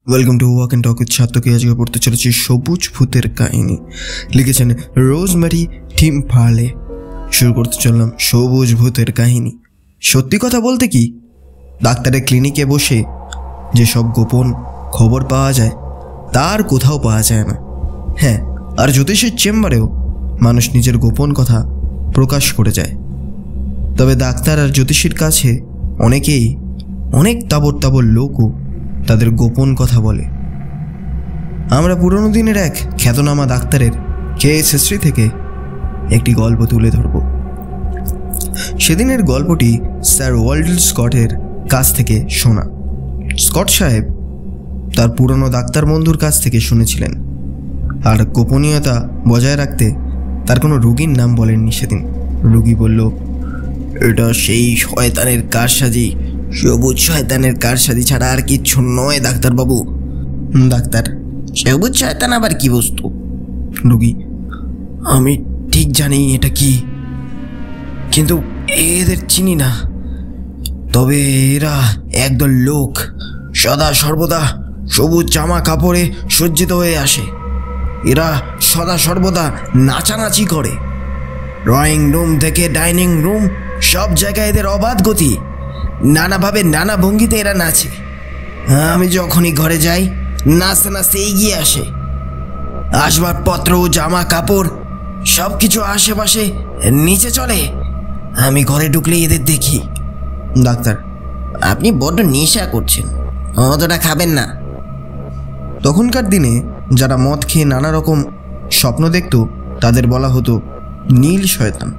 Welcome to walk and talk with Sarthaki. আজকে পড়তে চলেছি সবুজ ভূতের কাহিনী। লিখেছেন রোজমেরি টিম্পালে। শুরু করতে চললাম সবুজ ভূতের কাহিনী। সত্যি কথা বলতে কি, ডাক্তারের ক্লিনিকে বসে যেসব গোপন খবর পাওয়া যায় তার কোথাও পাওয়া যায় না। হ্যাঁ, আর জ্যোতিষের চেম্বারেও মানুষ নিজের গোপন কথা প্রকাশ করে যায়। তবে ডাক্তার আর জ্যোতিষীর কাছে অনেক তাবর লোকও তাদের গোপন কথা বলে। আমরা পুরনো দিনের এক খ্যাতনামা ডাক্তারের কেস হিস্ট্রি থেকে একটি গল্প তুলে ধরব। সেদিনের গল্পটি স্যার ওয়াল্টার স্কটের কাছ থেকে শোনা। স্কট সাহেব তার পুরনো ডাক্তার বন্ধুর কাছ থেকে শুনেছিলেন, আর গোপনীয়তা বজায় রাখতে তার কোনো রোগীর নাম বলেননি। সেদিন রোগী বলল, এটা সেই শয়তানের কারসাজি, সবুজ শয়তানের কারসাজি ছাড়া আর কিচ্ছু নয় ডাক্তারবাবু। ডাক্তার, সবুজ শয়তান আবার কি বস্তু? রোগী, আমি ঠিক জানি এটা কি, কিন্তু এদের চিনি না। তবে এরা একদল লোক সদা সর্বদা সবুজ জামা কাপড়ে সজ্জিত হয়ে আসে। এরা সদা সর্বদা নাচানাচি করে। ড্রয়িং রুম থেকে ডাইনিং রুম সব জায়গায় এদের অবাধ গতি। নানাভাবে নানা ভঙ্গিতে এরা নাচে। আমি যখনই ঘরে যাই নাচতে নাচতে এগিয়ে আসে। আসবাবপত্র, জামা কাপড় সব কিছু আশেপাশে নিচে চলে। আমি ঘরে ঢুকলেই এদের দেখি। ডাক্তার, আপনি বড্ড নেশা করছেন, অতটা খাবেন না। তখনকার দিনে যারা মদ খেয়ে নানা রকম স্বপ্ন দেখত তাদের বলা হতো নীল শয়তান।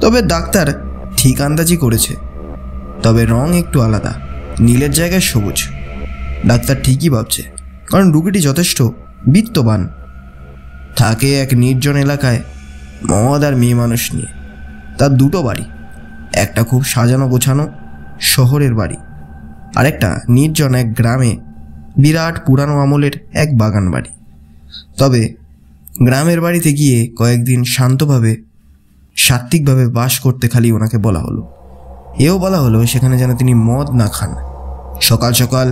তবে ডাক্তার ঠিক আন্দাজি করেছে, তবে রং একটু আলাদা, নীলের জায়গায় সবুজ। ডাক্তার ঠিকই ভাবছে, কারণ রোগীটি যথেষ্ট বিত্তবান, থাকে এক নির্জন এলাকায় মদ আর মেয়ে মানুষ নিয়ে। তার দুটো বাড়ি, একটা খুব সাজানো গোছানো শহরের বাড়ি, আর একটা নির্জন এক গ্রামে বিরাট পুরানো আমলের এক বাগান বাড়ি। তবে গ্রামের বাড়িতে গিয়ে কয়েকদিন শান্তভাবে সাত্ত্বিকভাবে বাস করতে খালি ওনাকে বলা হলো। এও বলা হলো সেখানে যেন তিনি মদ না খান। সকাল সকাল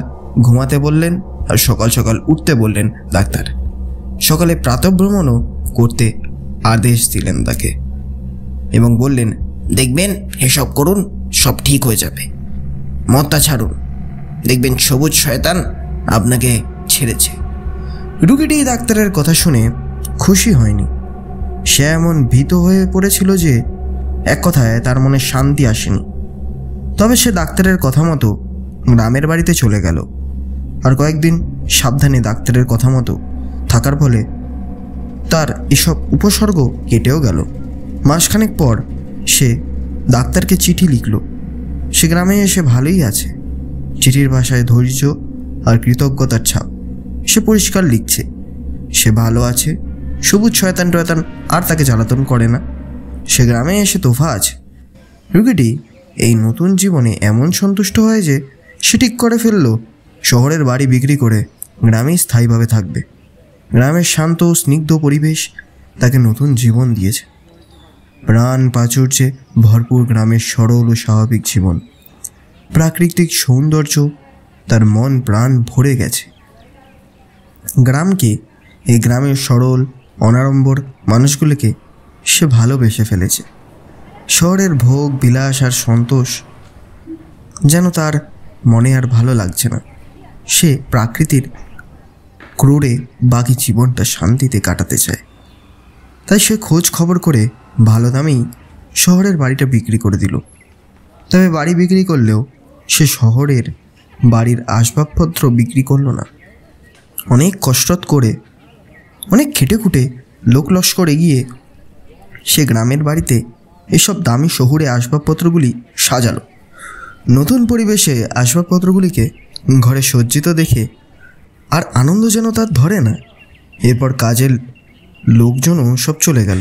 ঘুমাতে বললেন আর সকাল সকাল উঠতে বললেন ডাক্তার। সকালে প্রাতঃভ্রমণও করতে আদেশ দিলেন তাকে এবং বললেন, দেখবেন এসব করুন, সব ঠিক হয়ে যাবে। মদটা ছাড়ুন, দেখবেন সবুজ শয়তান আপনাকে ছেড়েছে। রোগীটি ডাক্তারের কথা শুনে খুশি হয়নি। সে এমন ভীত হয়ে পড়েছিল যে এক কথায় তার মনে শান্তি আসেনি। তবে সে ডাক্তারের কথা মতো গ্রামের বাড়িতে চলে গেল, আর কয়েকদিন সাবধানে ডাক্তারের কথা মতো থাকার ফলে তার এসব উপসর্গ কেটেও গেল। মাসখানেক পর সে ডাক্তারকে চিঠি লিখল। সে গ্রামে এসে ভালোই আছে। চিঠির ভাষায় ধৈর্য আর কৃতজ্ঞতার ছাপ। সে পরিষ্কার লিখছে সে ভালো আছে, সবুজ শয়তান টয়তান আর তাকে জ্বালাতন করে না, সে গ্রামে এসে তোফা আছে। রোগীটি এই নতুন জীবনে এমন সন্তুষ্ট হয় যে সে ঠিক করে ফেলল শহরের বাড়ি বিক্রি করে গ্রামেই স্থায়ীভাবে থাকবে। গ্রামের শান্ত ও স্নিগ্ধ পরিবেশ তাকে নতুন জীবন দিয়েছে। প্রাণ প্রাচুর্যে ভরপুর গ্রামের সরল ও স্বাভাবিক জীবন, প্রাকৃতিক সৌন্দর্য তার মন প্রাণ ভরে গেছে। গ্রামকে, এই গ্রামের সরল অনাড়ম্বর মানুষগুলোকে সে ভালোবেসে ফেলেছে। শহরের ভোগ বিলাস আর সন্তোষ যেন তার মনে আর ভালো লাগছে না। সে প্রাকৃতির ক্রোড়ে বাকি জীবনটা শান্তিতে কাটাতে চায়। তাই সে খোঁজ খবর করে ভালো দামেই শহরের বাড়িটা বিক্রি করে দিল। তবে বাড়ি বিক্রি করলেও সে শহরের বাড়ির আসবাবপত্র বিক্রি করল না। অনেক কসরত করে, অনেক খেটে খুঁটে লোক লস্কর এগিয়ে সে গ্রামের বাড়িতে এসব দামি শহুরে আসবাবপত্রগুলি সাজালো। নতুন পরিবেশে আসবাবপত্রগুলিকে ঘরে সজ্জিত দেখে আর আনন্দ যেন তার ধরে না। এরপর কাজের লোকজনও সব চলে গেল।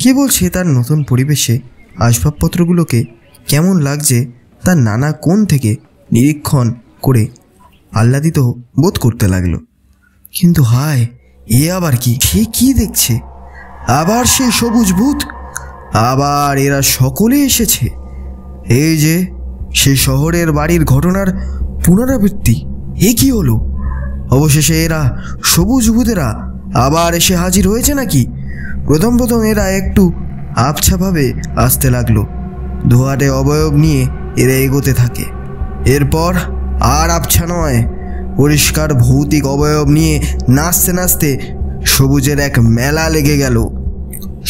কেবল সে তার নতুন পরিবেশে আসবাবপত্রগুলোকে কেমন লাগছে তার নানা কোণ থেকে নিরীক্ষণ করে আহ্লাদিত বোধ করতে লাগলো। কিন্তু হায়, এ আবার কি? সে কি দেখছে? আবার সে সবুজ ভূত, আবার এরা সকলে এসেছে। এই যে সে শহরের বাড়ির ঘটনার পুনরাবৃত্তি। এ কি হলো? অবশেষে এরা সবুজ ভূতেরা আবার এসে হাজির হয়েছে নাকি? প্রথম এরা একটু আবছাভাবে আসতে লাগলো। দোয়ারে অবয়ব নিয়ে এরা এগোতে থাকে। এরপর আর আবছা নয়, পরিষ্কার ভৌতিক অবয়ব নিয়ে নাচতে নাচতে সবুজের এক মেলা লেগে গেল।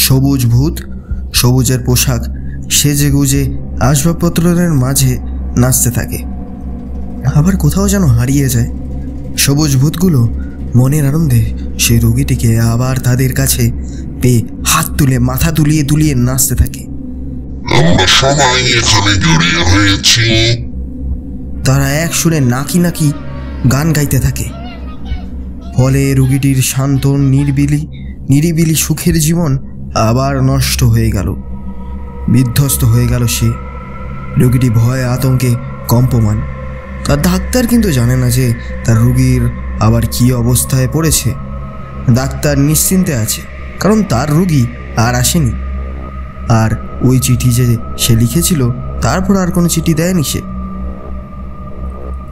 সবুজ ভূত সবুজের পোশাক সেজে গুজে আসবাবপত্রের মাঝে নাচতে থাকে, আবার কোথাও যেন হারিয়ে যায়। সবুজ ভূতগুলো মনের আনন্দে সেই রোগীটিকে আবার তাদের কাছে পেয়ে হাত তুলে মাথা তুলিয়ে তুলিয়ে নাচতে থাকে। আমরা সবাই এখানে জড়িয়ে হয়েছি। তারা এক সুরে নাকি নাকি গান গাইতে থাকে। ফলে রোগীটির শান্ত নিরিবিলি সুখের জীবন আবার নষ্ট হয়ে গেল, বিধ্বস্ত হয়ে গেল সে। রোগীটি ভয়ে আতঙ্কে কম্পমান। তার ডাক্তার কিন্তু জানে না যে তার রোগীর আবার কী অবস্থায় পড়েছে। ডাক্তার নিশ্চিন্তে আছে, কারণ তার রোগী আর আসেনি। আর ওই চিঠি যে সে লিখেছিল তারপর আর কোনো চিঠি দেয়নি সে।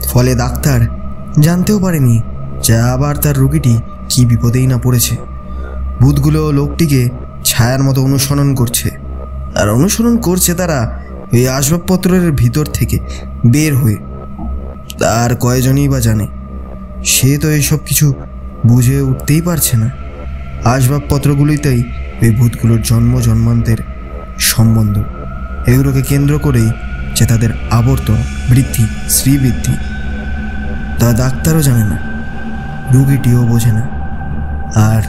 ফলে ডাক্তার জানতেও পারেনি যে আবার তার রোগীটি কী বিপদেই না পড়েছে। ভূতগুলো লোকটিকে ছায়ার মতো অনুসরণ করছে, আর অনুসরণ করছে তারা ওই আসবাবপত্রের ভিতর থেকে বের হয়ে। তার কয়জনই বা জানে? সে তো এসব কিছু বুঝে উঠতেই পারছে না। আসবাবপত্রগুলিতেই ওই ভূতগুলোর জন্মান্তের সম্বন্ধ, এগুলোকে কেন্দ্র করেই যে তাদের আবর্তন, বৃদ্ধি, শ্রীবৃদ্ধি। তা ডাক্তারও জানে না, রোগীটিও বোঝে না। আর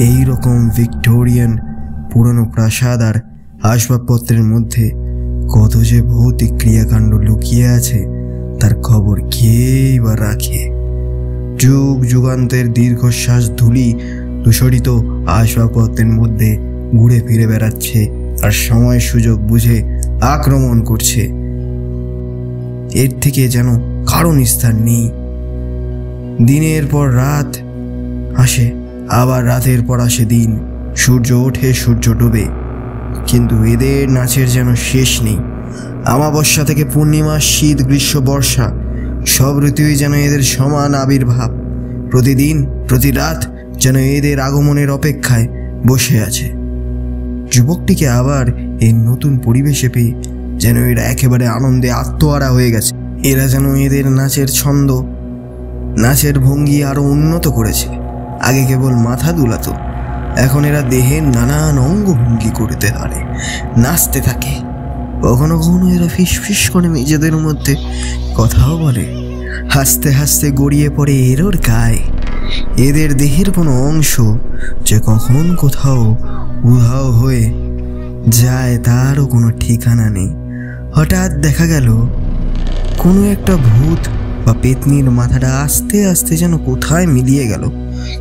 এই রকম ভিক্টোরিয়ান পুরনো প্রাসাদ আর আসবাবপত্রের মধ্যে কত যে ভৌতিক ক্রিয়াকাণ্ড লুকিয়ে আছে তার খবর কেই বা রাখে। যুগ যুগান্তের দীর্ঘশ্বাস ধূলি দূষরিত আসবাবপত্রের মধ্যে ঘুরে ফিরে বেড়াচ্ছে আর সময় সুযোগ বুঝে আক্রমণ করছে। এর থেকে যেন কারো নিস্তার নেই। দিনের পর রাত আসে, আবার রাতের পর আসে দিন। সূর্য ওঠে, সূর্য ডোবে, কিন্তু এদের নাচের যেন শেষ নেই। অমাবস্যা থেকে পূর্ণিমা, শীত, গ্রীষ্ম, বর্ষা সব ঋতুই যেন এদের সমান আবির্ভাব। প্রতিদিন প্রতি রাত যেন এদের আগমনের অপেক্ষায় বসে আছে। যুবকটিকে আবার এই নতুন পরিবেশে পেয়ে যেন এরা একেবারে আনন্দে আত্মহারা হয়ে গেছে। এরা যেন এদের নাচের ছন্দ, নাচের ভঙ্গি আরো উন্নত করেছে। আগে কেবল মাথা দুলাতো, এখন এরা দেহের নানান অঙ্গভঙ্গি করতে পারে, নাচতে থাকে। কখনো কখনো এরা ফিস করে নিজেদের মধ্যে কথাও বলে। হাসতে হাসতে গড়িয়ে পড়ে এরোর গায়ে। এদের দেহের কোনো অংশ যে কখন কোথাও উধাও হয়ে যায় তারও কোনো ঠিকানা নেই। হঠাৎ দেখা গেল কোনো একটা ভূত বা পেতনির মাথাটা আস্তে আস্তে যেন কোথায় মিলিয়ে গেল,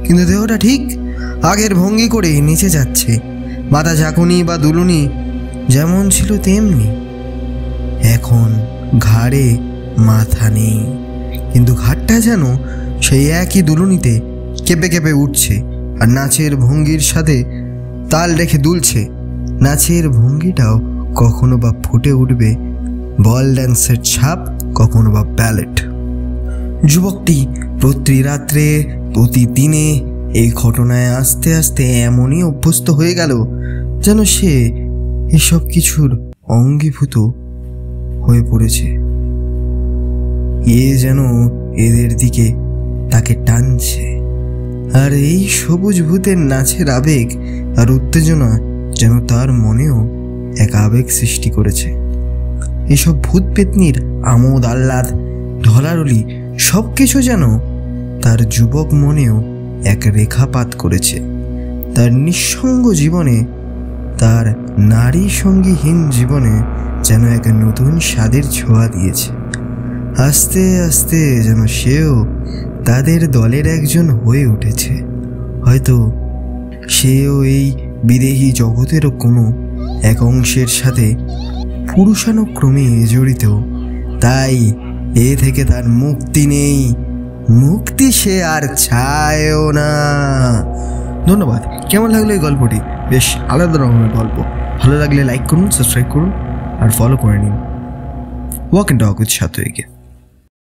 কিন্তু দেহটা ঠিক আগের ভঙ্গি করে নিচে যাচ্ছে। মাথা ঝাঁকুনি বা দুলুনি যেমন ছিল তেমনি। এখন ঘাড়ে মাথা নেই, কিন্তু ঘাটটা যেন সেই একই দুলুনিতে কেঁপে কেঁপে উঠছে আর নাচের ভঙ্গির সাথে তাল রেখে দুলছে। নাচের ভঙ্গিটাও কখনো বা ফুটে উঠবে বল ড্যান্সের ছাপ, কখনো বা ব্যালেট। যুবকটি প্রতি রাত্রে প্রতিদিনে এই ঘটনায় আস্তে আস্তে এমনই অভ্যস্ত হয়ে গেল যেন সে এসব কিছুর অঙ্গীভূত হয়ে পড়েছে। এ যেন এদের দিকে তাকে টানছে, আর এই সবুজ ভূতের নাচের আবেগ আর উত্তেজনা যেন তার মনেও এক আবেগ সৃষ্টি করেছে। এসব ভূত পেতনির আমোদ আহ্লাদ ঢলাঢলি সবকিছু যেন তার যুবক মনেও এক রেখাপাত করেছে। তার নিঃসঙ্গ জীবনে, তার নারী সঙ্গীহীন জীবনে যেন এক নতুন স্বাদের ছোঁয়া দিয়েছে। আস্তে আস্তে যেন সেও তাদের দলের একজন হয়ে উঠেছে। হয়তো সেও এই বিদেহী জগতেরও কোনো এক অংশের সাথে পুরুষানুক্রমে জড়িত। তাই এ থেকে তার মুক্তি নেই, মুক্তি সে আর চায়ও না। ধন্যবাদ। কেমন লাগলো এই গল্পটি? বেশ আলাদা রকমের গল্প। ভালো লাগলে লাইক করুন, সাবস্ক্রাইব করুন আর ফলো করে নিন walk and talk with Satvik.